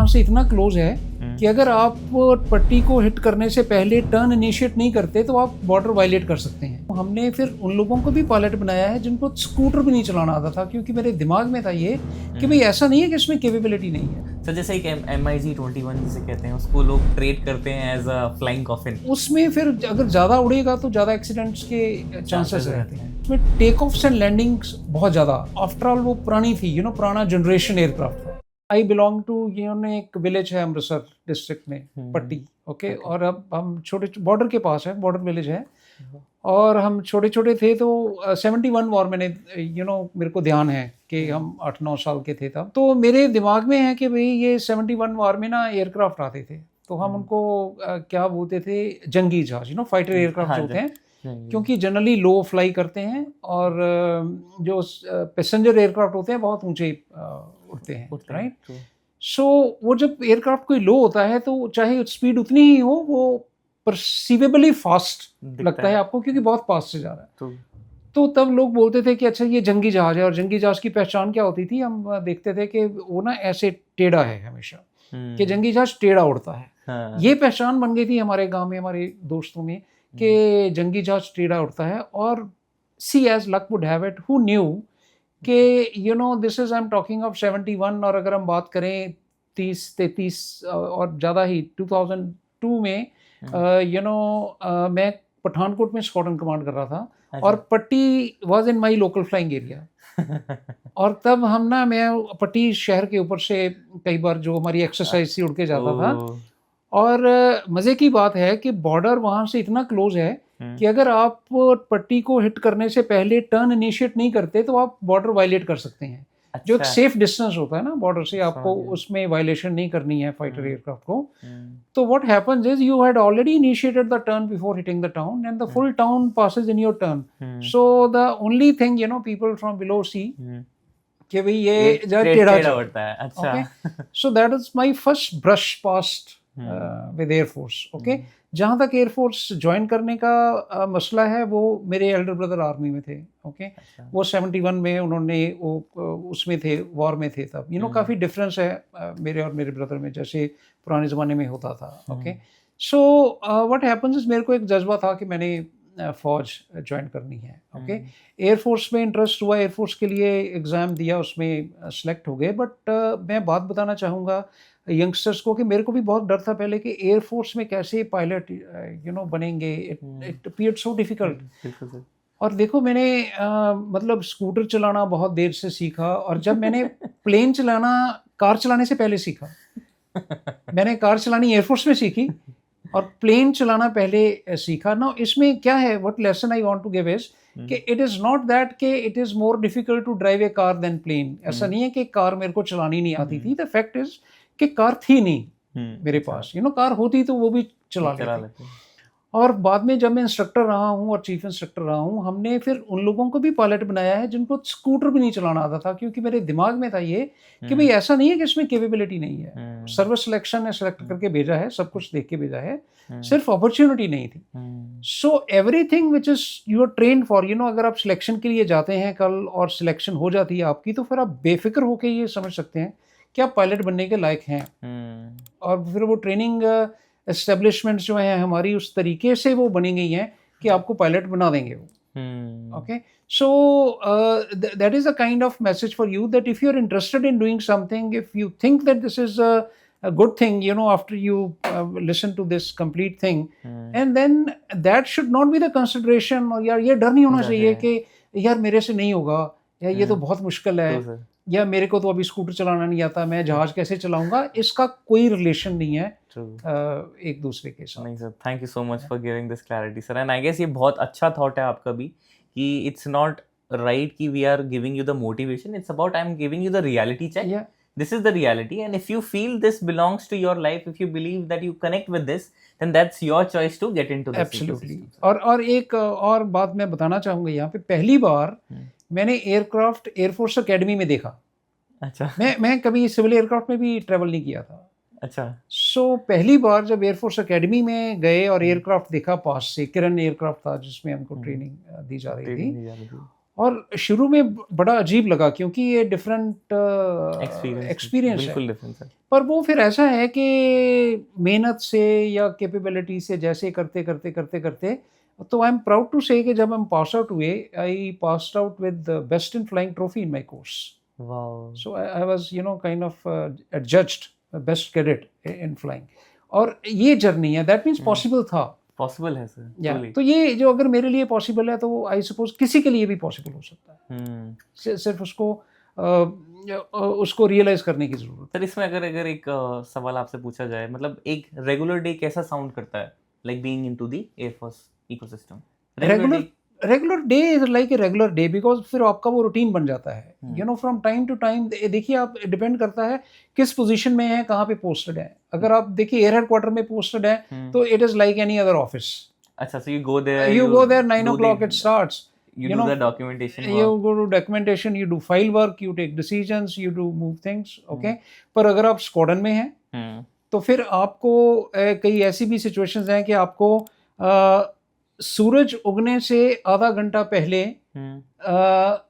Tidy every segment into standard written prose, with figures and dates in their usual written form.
वहाँ से इतना क्लोज है कि अगर आप पट्टी को हिट करने से पहले टर्न इनिशिएट नहीं करते तो आप बॉर्डर वायलेट कर सकते हैं। हमने फिर उन लोगों को भी पायलट बनाया है जिनको स्कूटर भी नहीं चलाना आता था, क्योंकि मेरे दिमाग में था ये कि भाई ऐसा नहीं है कि इसमें कैपेबिलिटी नहीं है। सर जैसे एक MiG-21 जिसे कहते हैं उसको लोग ट्रेड करते हैं एज अ फ्लाइंग कॉफिन। उसमें फिर अगर ज़्यादा उड़ेगा तो ज़्यादा एक्सीडेंट्स के चांसेस रहते हैं। उसमें टेक ऑफ्स एंड लैंडिंग्स बहुत ज़्यादा, आफ्टर ऑल वो पुरानी थी, पुराना जनरेशन एयरक्राफ्ट था। आई बिलोंग टू एक विलेज है अमृतसर डिस्ट्रिक्ट में, पट्टी, ओके। और अब हम छोटे बॉर्डर के पास है, बॉर्डर विलेज है, और हम छोटे छोटे थे तो 71 वॉर मैंने मेरे को ध्यान है कि हम 8-9 साल के थे तब। तो मेरे दिमाग में है कि भाई ये 71 वॉर में ना एयरक्राफ्ट आते थे, तो हम उनको क्या बोलते थे, जंगी जहाज, फाइटर एयरक्राफ्ट होते हैं, क्योंकि जनरली लो फ्लाई करते हैं, और जो पैसेंजर एयरक्राफ्ट होते हैं बहुत ऊंचे उड़ते हैं, राइट। सो वो जब एयरक्राफ्ट कोई लो होता है तो चाहे स्पीड उतनी ही हो, वो परसीवेबली फास्ट लगता है आपको, क्योंकि बहुत फास्ट से जा रहा है। तो तब लोग बोलते थे कि अच्छा ये जंगी जहाज है, और जंगी जहाज की पहचान क्या होती थी, हम देखते थे कि वो ना ऐसे टेढ़ा है हमेशा, कि जंगी जहाज टेढ़ा उड़ता है। हाँ। ये पहचान बन गई थी हमारे गांव में, हमारे दोस्तों में, कि जंगी जहाज टेढ़ा उड़ता है। और see as luck would have it, who knew कि this is I am talking of 71, और अगर हम बात करें 30-33 और ज़्यादा ही 2002 में, मैं पठानकोट में स्क्वाड्रन कमांड कर रहा था। अच्छा। और पट्टी was in my local flying area. और तब हम ना, मैं पट्टी शहर के ऊपर से कई बार जो हमारी एक्सरसाइज थी उड़ के जाता था। और मज़े की बात है कि बॉर्डर वहाँ से इतना क्लोज है कि अगर आप पट्टी को हिट करने से पहले टर्न इनिशिएट नहीं करते तो आप बॉर्डर वायलेट कर सकते हैं। जो एक सेफ डिस्टेंस होता है ना बॉर्डर से, आपको उसमें वायलेशन नहीं करनी है फाइटर एयरक्राफ्ट को। तो what happens is you had already initiated the turn before hitting the town, and the full town passes in your turn. So the only thing people from below see कि भाई ये टेढ़ा उड़ता है। अच्छा। Okay? So that is my first brush past with Air Force. Okay? जहाँ तक air force join करने का मसला है, वो मेरे एल्डर ब्रदर आर्मी में थे, ओके। वो 71 में उन्होंने वो उसमें थे, वॉर में थे तब। काफ़ी डिफरेंस है मेरे और मेरे ब्रदर में, जैसे पुराने ज़माने में होता था, okay. So what happens is, मेरे को एक जज्बा था कि मैंने फ़ौज ज्वाइन करनी है, ओके। एयरफोर्स में इंटरेस्ट हुआ, एयरफोर्स के लिए एग्ज़ाम दिया, उसमें सेलेक्ट हो गए। बट मैं बात बताना चाहूँगा यंगस्टर्स को कि मेरे को भी बहुत डर था पहले कि एयरफोर्स में कैसे पायलट बनेंगे। It appeared so difficult. और देखो मैंने मतलब स्कूटर चलाना बहुत देर से सीखा, और जब मैंने प्लेन चलाना कार चलाने से पहले सीखा। मैंने कार चलानी एयरफोर्स में सीखी और प्लेन चलाना पहले सीखा ना। इसमें क्या है, what lesson I want to give is कि इट इज़ नॉट दैट कि it is more difficult to drive a car than plane. ऐसा नहीं है कि कार मेरे को चलानी नहीं आती थी। द फैक्ट इज कि कार थी नहीं मेरे पास। कार होती तो वो भी चला लेते। और बाद में जब मैं इंस्ट्रक्टर रहा हूँ और चीफ इंस्ट्रक्टर रहा हूँ, हमने फिर उन लोगों को भी पायलट बनाया है जिनको स्कूटर भी नहीं चलाना आता था, क्योंकि मेरे दिमाग में था ये कि भाई ऐसा नहीं है कि इसमें कैपेबिलिटी नहीं है। सर्विस सिलेक्शन ने सेलेक्ट करके भेजा है, सब कुछ देख के भेजा है, सिर्फ अपॉर्चुनिटी नहीं थी। So everything which is you are trained for, अगर आप सिलेक्शन के लिए जाते हैं कल और सिलेक्शन हो जाती है आपकी, तो फिर आप बेफिक्र होकर ये समझ सकते हैं कि आप पायलट बनने के लायक हैं। और फिर वो ट्रेनिंग एस्टेब्लिशमेंट्स जो हैं हमारी, उस तरीके से वो बनी गई हैं कि आपको पायलट बना देंगे वो। Okay, so that is a kind of message for you that if you are interested in doing something, if you think that this is a good thing, after you listen to this complete thing, and then that should not be the consideration, और यार ये डर नहीं होना चाहिए कि यार मेरे से नहीं होगा, या ये तो बहुत मुश्किल है, या मेरे को तो अभी स्कूटर चलाना नहीं आता, मैं जहाज कैसे चलाऊंगा। इसका कोई रिलेशन नहीं है एक दूसरे के साथ। नहीं sir, thank you so much for giving this clarity sir. And I guess ये बहुत अच्छा थॉट है आपका भी कि इट्स नॉट राइट कि we are giving you the motivation, it's about I am giving you the reality check. This is the reality, and if you feel this belongs to your life, if you believe that you connect with this, then that's your choice to get into this Absolutely. और एक और बात मैं बताना चाहूँगा यहाँ पे, पहली बार मैंने एयरक्राफ्ट एयरफोर्स एकेडमी में देखा। अच्छा। मैं कभी सिविल एयरक्राफ्ट में भी ट्रेवल नहीं किया था। अच्छा। सो पहली बार जब एयरफोर्स एकेडमी में गए और एयरक्राफ्ट देखा पास से, किरण एयरक्राफ्ट था जिसमें हमको ट्रेनिंग दी जा रही थी, और शुरू में बड़ा अजीब लगा क्योंकि ये डिफरेंट एक्सपीरियंस है, बिल्कुल डिफरेंस है। पर वो फिर ऐसा है कि मेहनत से या कैपेबिलिटी से जैसे करते करते करते करते, तो आई एम प्राउड टू से कि जब हम पास आउट हुए, I passed out with best in flying trophy in my course. Wow! So I was kind of adjudged best cadet in flying. और ये जर्नी है, दैट मीन्स पॉसिबल था। Possible है सर, या ट्रूली। तो ये जो अगर मेरे लिए पॉसिबल है तो आई सपोज किसी के लिए भी पॉसिबल हो सकता है। सिर्फ उसको रियलाइज करने की जरूरत सर इसमें अगर एक सवाल आपसे पूछा जाए, मतलब एक रेगुलर डे कैसा साउंड करता है, like being into the airforce ecosystem? है। Regular day is like a regular day, because फिर आपका वो रूटीन बन जाता है। फ्रॉम टाइम टू टाइम देखिए, आप डिपेंड करता है किस पोजीशन में है, कहाँ पे पोस्टेड है। अगर आप देखिए एयर हेडक्वार्टर में पोस्टेड है तो it is like any other office. अच्छा, so you go there, You go there 9 o'clock, it starts. you do the documentation You work. go to documentation, you do file work, you take decisions, you do move things, okay? पर अगर आप squadron में हैं तो फिर आपको कई ऐसी भी सिचुएशंस हैं कि आपको सूरज उगने से आधा घंटा पहले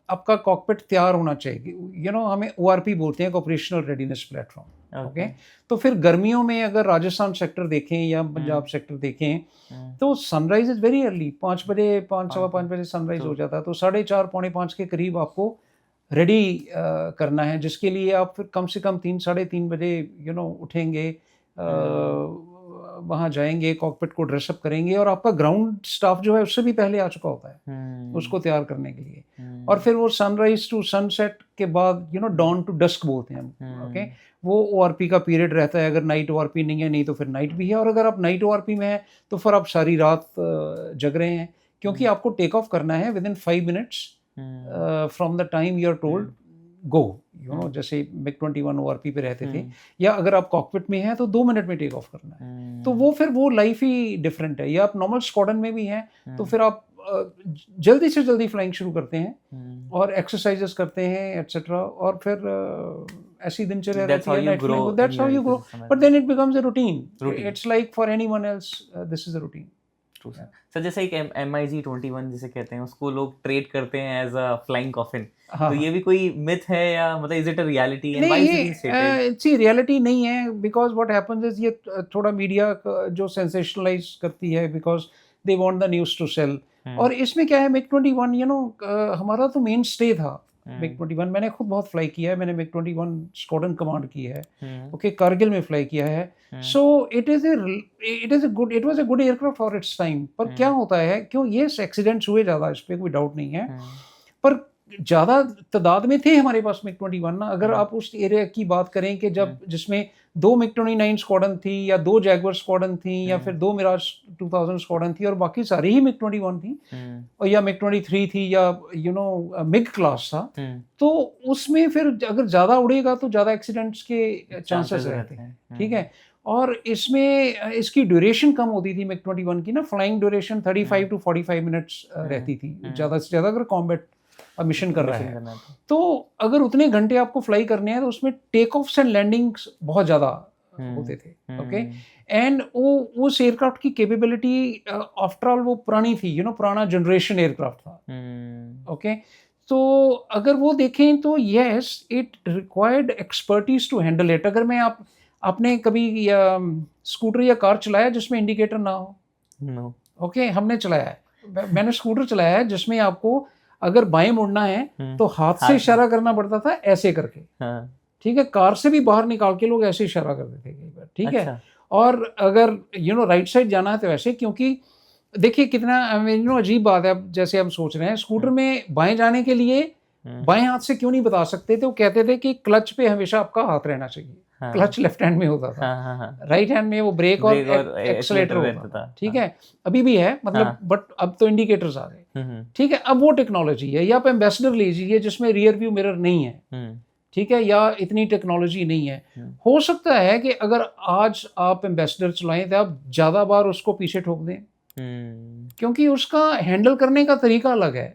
आपका कॉकपिट तैयार होना चाहिए। हमें ORP बोलते हैं, ऑपरेशनल रेडीनेस प्लेटफॉर्म। ओके, तो फिर गर्मियों में अगर राजस्थान सेक्टर देखें या पंजाब सेक्टर देखें तो सनराइज इज वेरी अर्ली, 5 बजे, 5:15 बजे सनराइज हो जाता है। तो 4:30 पौने 5 के करीब आपको रेडी करना है, जिसके लिए आप फिर कम से कम 3-3:30 बजे उठेंगे, वहाँ जाएंगे, कॉकपिट को ड्रेसअप करेंगे, और आपका ग्राउंड स्टाफ जो है उससे भी पहले आ चुका होता है उसको तैयार करने के लिए। और फिर वो सनराइज टू सनसेट के बाद डॉन टू डस्क बोलते हैं हम। ओके, वो ORP का पीरियड रहता है। अगर नाइट ORP नहीं है, नहीं तो फिर नाइट भी है। और अगर आप नाइट ORP में है तो फिर आप सारी रात जग रहे हैं, क्योंकि आपको टेक ऑफ करना है within 5 minutes from the time you are told go. जैसे MiG-21 ORP पे रहते थे, या अगर आप कॉकपिट में हैं तो 2 मिनट में टेक ऑफ करना है। तो वो फिर वो लाइफ ही डिफरेंट है। या आप नॉर्मल स्क्वाड्रन में भी हैं तो फिर आप जल्दी से जल्दी फ्लाइंग शुरू करते हैं और एक्सरसाइजेस करते हैं एटसेट्रा, और फिर ऐसी दिनचर्या रहती है। That's how you grow, but then it becomes a routine. It's like for anyone else, this is a routine. Sir जैसे एक MiG-21 जिसे कहते हैं, उसको लोग ट्रेड करते हैं एज अ फ्लाइंग कॉफिन, तो ये भी कोई मिथ है या मतलब is it a reality? And why is it stated? See, reality नहीं है, बिकॉज व्हाट हैपेंस इज ये थोड़ा मीडिया जो सेंसेशनलाइज करती है, because they want the news to sell. और इसमें क्या है, MiG-21 हमारा तो मेन स्टे था। MiG-21 मैंने खुद बहुत फ्लाई किया है, मैंने MiG-21 स्क्वाड्रन कमांड की है। ओके, कारगिल में फ्लाई किया है। So it was a good aircraft for its time. पर क्या होता है, क्यों ये एक्सीडेंट्स हुए ज़्यादा, इस पर कोई डाउट नहीं है, पर ज़्यादा तादाद में थे हमारे पास MiG-21 ना। अगर आप उस एरिया की बात करें कि जिसमें 2 MiG-29 स्क्वाड्रन थी, या 2 जैगुआर स्क्वाड्रन थी, या फिर 2 मिराज 2000 स्क्वाड्रन थी, और बाकी सारी ही MiG-21 थी, और या MiG-23 थी, या MiG क्लास था, तो उसमें फिर अगर ज़्यादा उड़ेगा तो ज़्यादा एक्सीडेंट्स के चांसेस रहते हैं। ठीक है, और इसमें इसकी ड्यूरेशन कम होती थी MiG-21 की ना, फ्लाइंग ड्यूरेशन 35 to 45 मिनट्स रहती थी ज़्यादा से ज़्यादा, अगर कॉम्बैट मिशन कर रहा है तो। अगर उतने घंटे आपको फ्लाई करने हैं तो उसमें टेक ऑफ्स एंड लैंडिंग्स बहुत ज़्यादा होते थे। ओके, एंड वो उस एयरक्राफ्ट की कैपेबिलिटी आफ्टर ऑल वो पुरानी थी, पुराना जनरेशन एयरक्राफ्ट था। ओके, तो अगर वो देखें तो yes, it required expertise to handle it. अगर मैं आपने कभी स्कूटर या कार चलाया जिसमें इंडिकेटर ना हो? नो। ओके, हमने चलाया है। मैंने स्कूटर चलाया है जिसमें आपको अगर बाएं मुड़ना है तो हाथ से इशारा करना पड़ता था, ऐसे करके। ठीक है, कार से भी बाहर निकाल के लोग ऐसे इशारा करते थे कई बार। ठीक है, और अगर राइट साइड जाना है तो ऐसे, क्योंकि देखिए कितना अजीब बात है। जैसे हम सोच रहे हैं स्कूटर में बाएं जाने के लिए बाएं हाथ से क्यों नहीं बता सकते थे? वो कहते थे कि क्लच पे हमेशा आपका हाथ रहना चाहिए। क्लच लेफ्ट हैंड में होता था, राइट हैंड में वो ब्रेक और एक्सेलेरेटर होता था। ठीक है, अभी भी है मतलब, बट अब तो इंडिकेटर्स आ गए। ठीक है, अब वो टेक्नोलॉजी है। या आप एम्बेसडर लीजिए जिसमें रियर व्यू मिरर नहीं है। ठीक है, या इतनी टेक्नोलॉजी नहीं है। हो सकता है कि अगर आज आप एम्बेसडर चलाएं तो आप ज़्यादा बार उसको पीछे ठोक दें, क्योंकि उसका हैंडल करने का तरीका अलग है।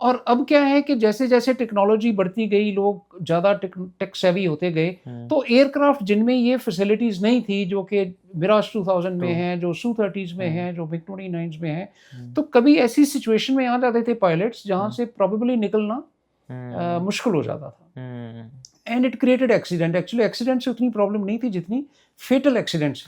और अब क्या है कि जैसे जैसे टेक्नोलॉजी बढ़ती गई, लोग ज़्यादा टेक सेवी होते गए, तो एयरक्राफ्ट जिनमें ये फैसिलिटीज़ नहीं थी, जो कि मिराज 2000 में हैं, जो सू-30s में हैं, जो मिग-29s में हैं, तो कभी ऐसी सिचुएशन में आ जाते थे पायलट्स जहाँ से प्रोबेबली निकलना मुश्किल हो जाता था। And it created accident. Actually accident से उतनी प्रॉब्लम नहीं थी जितनी fatal accidents.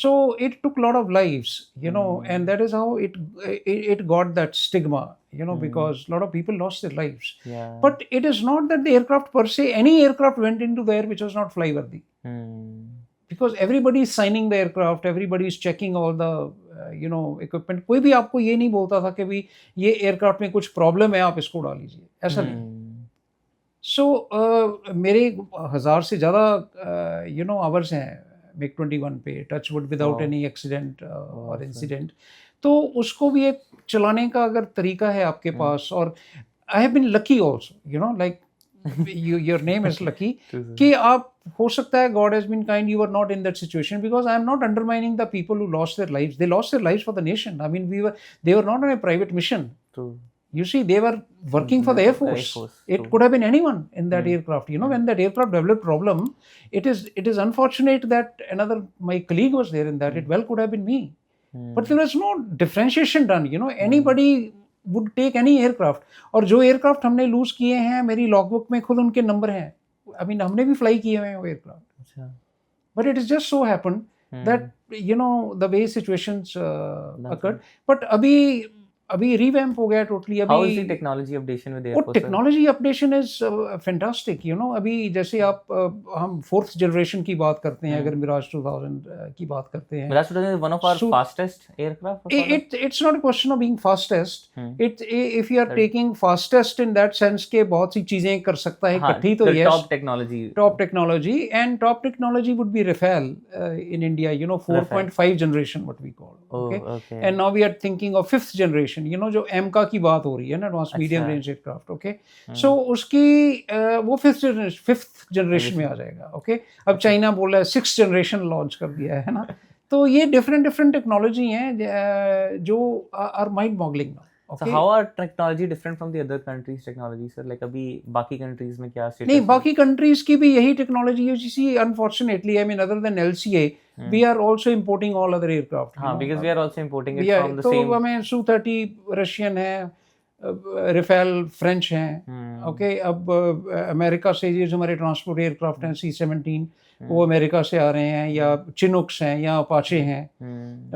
So it took a lot of lives, you know, and that is how it got that stigma, you know, because a lot of people lost their lives. Yeah. But it is not that the aircraft per se, any aircraft went into the air which was not flyworthy. Because everybody is signing the aircraft, everybody is checking all the you know equipment. कोई भी आपको ये नहीं बोलता था कि भी ये एयरक्राफ्ट में कुछ प्रॉब्लम है, आप इसको डाल लीजिए, ऐसा नहीं। सो मेरे 1000 से ज़्यादा यू नो आवर्स हैं मिग-21 पे, touch wood, without any accident और इंसिडेंट। तो उसको भी एक चलाने का अगर तरीका है आपके पास, और I have been lucky also, you know, like your name is lucky, कि आप, हो सकता है God has been kind, you are not in that situation, because I am not undermining the people who lost their lives. They lost their lives for the nation. I mean they were not on a private mission. You see, they were working for the Air Force. It could have been anyone in that aircraft. You know, when that aircraft developed problem, it is unfortunate that my colleague was there in that. It well could have been me. But there was no differentiation done. You know, anybody would take any aircraft. और जो aircraft हमने lose किए हैं, मेरी logbook में खुद उनके number हैं. I mean, हमने भी fly किए हुए हैं वो aircraft. But it is just so happened that, you know, the way situations occurred. But अभी revamp हो गया totally. अभी How is the technology updation with Air Force? Technology updation is fantastic, you know. अभी जैसे आप हम 4th generation की बात करते हैं, अगर मिराज 2000 की बात करते हैं, Mirage 2000 is one of our fastest aircraft. It's not a question of being fastest. If you are taking fastest in that sense के बहुत सी चीजें कर सकता है इकट्ठी, तो yes, top technology, and top technology would be Rafale in India, you know, 4.5 generation what we call. Okay. And now we are thinking of 5th generation. You know, जो एमका की बात हो रही है ना, advance medium range aircraft, okay, so उसकी वो 5th generation में आ जाएगा, ओके। अब चाइना बोल रहा है 6th जनरेशन लॉन्च कर दिया है ना। तो ये डिफरेंट टेक्नोलॉजी हैं जो are mind boggling now. So how are technology different from the other countries' technology, sir? Like अभी बाकी countries में क्या status? नहीं, बाकी countries की भी यही टेक्नोलॉजी है। जिसी unfortunately, I mean, other than LCA, we are also importing all other aircraft. हाँ, because we are also importing it from the same. तो हमें Su-30 रशियन है, Rafale फ्रेंच हैं, ओके। अब अमेरिका से ये जो हमारे ट्रांसपोर्ट एयरक्राफ्ट हैं C-17, वो अमेरिका से आ रहे हैं, या चिनूक्स हैं, या अपाचे हैं,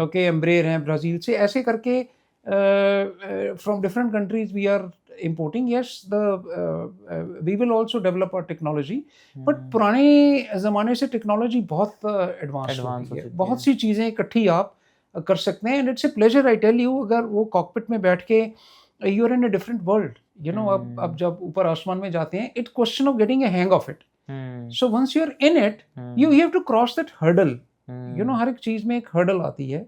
ओके, एम्ब्रेयर हैं ब्राज़ील से, ऐसे करके from different countries we are importing. Yes, we will also develop our technology, but पुराने ज़माने से टेक्नोलॉजी बहुत एडवांस हो गई है। बहुत सी चीज़ें इकट्ठी आप कर सकते हैं, and it's a pleasure, I tell you, अगर वो कॉकपिट में बैठ के you are in a different world, you know. अब जब ऊपर आसमान में जाते हैं, it's question of getting a hang of it. So once you are in it, you have to cross that hurdle. You know, हर एक चीज़ में एक hurdle आती है।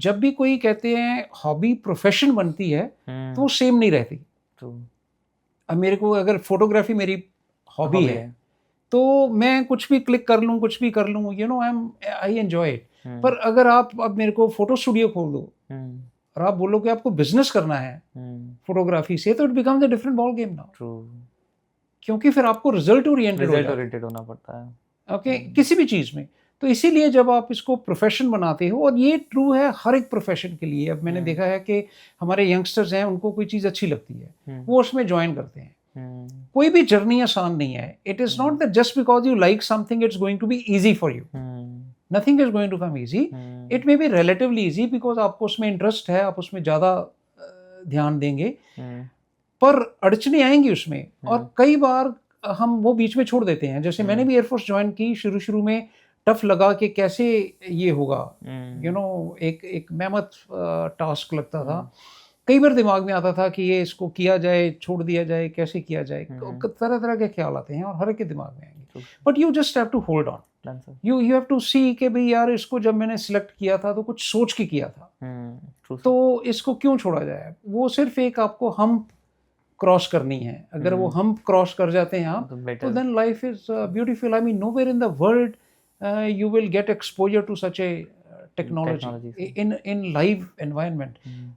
जब भी कोई कहते हैं हॉबी प्रोफेशन बनती है, तो वो सेम नहीं रहती। अब मेरे को अगर फोटोग्राफी मेरी हॉबी है, तो मैं कुछ भी क्लिक कर लूँ, कुछ भी कर लूँ, you know, I enjoy it. पर अगर आप अब मेरे को फोटो स्टूडियो खोल दो और आप बोलो कि आपको बिजनेस करना है फोटोग्राफी से, तो it becomes a different ball game now. क्योंकि फिर आपको रिजल्ट ओरिएंटेड होना पड़ता है, ओके, किसी भी चीज़ में। तो इसीलिए जब आप इसको प्रोफेशन बनाते हो, और ये ट्रू है हर एक प्रोफेशन के लिए। अब मैंने देखा है कि हमारे यंगस्टर्स हैं, उनको कोई चीज़ अच्छी लगती है, वो उसमें ज्वाइन करते हैं। कोई भी जर्नी आसान नहीं है। It is not that just because you like something it's going to be easy for you. Nothing is going to come easy. It may be relatively easy because आपको उसमें इंटरेस्ट है, आप उसमें ज़्यादा ध्यान देंगे, पर अड़चने आएंगी उसमें, और कई बार हम वो बीच में छोड़ देते हैं। जैसे मैंने भी एयरफोर्स ज्वाइन की, शुरू में टफ लगा कि कैसे ये होगा, यू नो, एक मेहनत टास्क लगता था। कई बार दिमाग में आता था कि ये इसको किया जाए, छोड़ दिया जाए, कैसे किया जाए, तरह के ख्याल आते हैं, और हर एक के दिमाग में आएंगे। But you just have to hold on, you have to see कि भाई यार, इसको जब मैंने सिलेक्ट किया था तो कुछ सोच के किया था, तो इसको क्यों छोड़ा जाए। वो सिर्फ एक आपको हम्प क्रॉस करनी है। अगर वो हम्प क्रॉस कर जाते हैं आप, तो then life is beautiful. I mean, nowhere in the world you will get exposure to such a technology in live environment.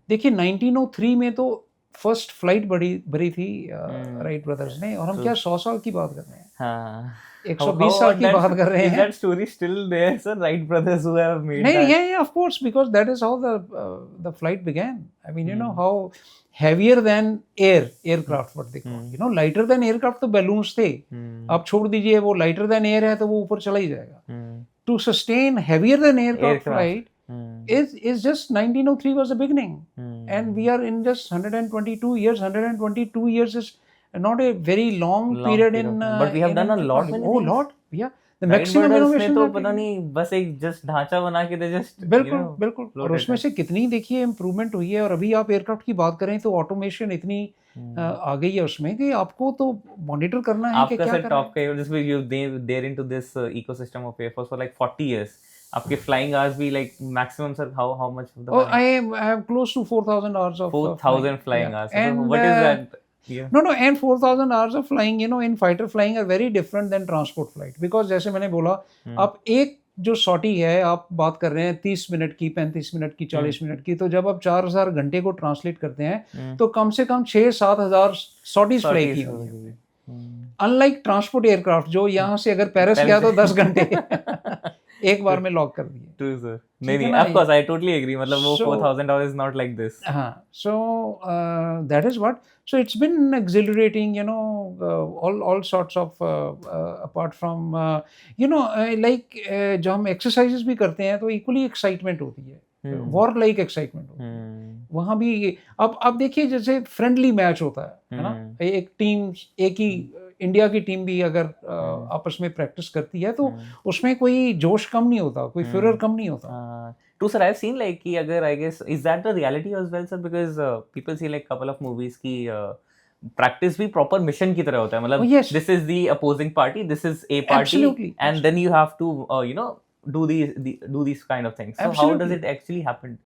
देखिए 1903 में तो फर्स्ट फ्लाइट भरी थी राइट ब्रदर्स ने, और हम क्या 100 साल की बात कर रहे हैं, हाँ 120 साल की बात कर रहे is हैं. that story still there, sir? Wright brothers who have made नहीं, that. yeah, of course, because that is how the flight began. I mean, you know how heavier than aircraft what they call, you know, lighter than aircraft तो balloons थे. आप छोड़ दीजिए, वो lighter than air है तो वो ऊपर चला ही जाएगा. To sustain heavier than aircraft flight is just 1903 was the beginning, and we are in just 122 years. 122 years is not a very long period in but we have done a lot technology. many things. Lot, yeah. The maximum innovation तो पता नहीं बस एक just ढांचा बना के they just बिल्कुल और उसमें से कितनी देखिए इम्प्रूवमेंट हुई है. और अभी आप एयरक्राफ्ट की बात करें तो ऑटोमेशन इतनी आ गई है उसमें कि आपको तो मॉनिटर करना है कि क्या कर रहा है. आपका टॉप का जिसमें you there into this ecosystem of air force for like 40 years. आपके फ्लाइंग आवर्स भी like maximum sir how much of the I have close to 4,000 hours of 4,000 flying hours. And what is that? Yeah. No, and 4,000 hours of flying, you know, in fighter flying are very different than transport flight. Because जैसे मैंने बोला, आप एक जो सॉटी है, आप बात कर रहे हैं 30 मिनट की, 35 मिनट की, 40 मिनट की, तो जब आप 4,000 घंटे को ट्रांसलेट करते हैं तो कम से कम 6-7 हज़ार सॉटीज फ्लाई की होंगी. अनलाइक ट्रांसपोर्ट एयरक्राफ्ट जो यहाँ से अगर पेरिस गया तो 10 घंटे एक बार में लॉक कर दिए. True sir. नहीं of course I totally agree. मतलब वो 4,000 hours is not like this. हाँ, so that is what. So it's been exhilarating, you know, all sorts of apart from you know like जो हम exercises भी करते हैं तो equally excitement होती है. वॉर लाइक एक्साइटमेंट होती है वहाँ भी. अब देखिए जैसे फ्रेंडली मैच होता है ना, एक टीम, एक ही इंडिया की टीम भी अगर आपस में प्रैक्टिस करती है तो उसमें कोई जोश कम नहीं होता, कोई फियर कम नहीं होता. True sir, I've seen like कि अगर I guess is that the reality as well sir, because people see like couple of movies की practice भी proper mission की तरह होता है. मतलब this is the opposing party, this is a party. Absolutely. And then you have to you know do these kind of things. So how does it actually happen?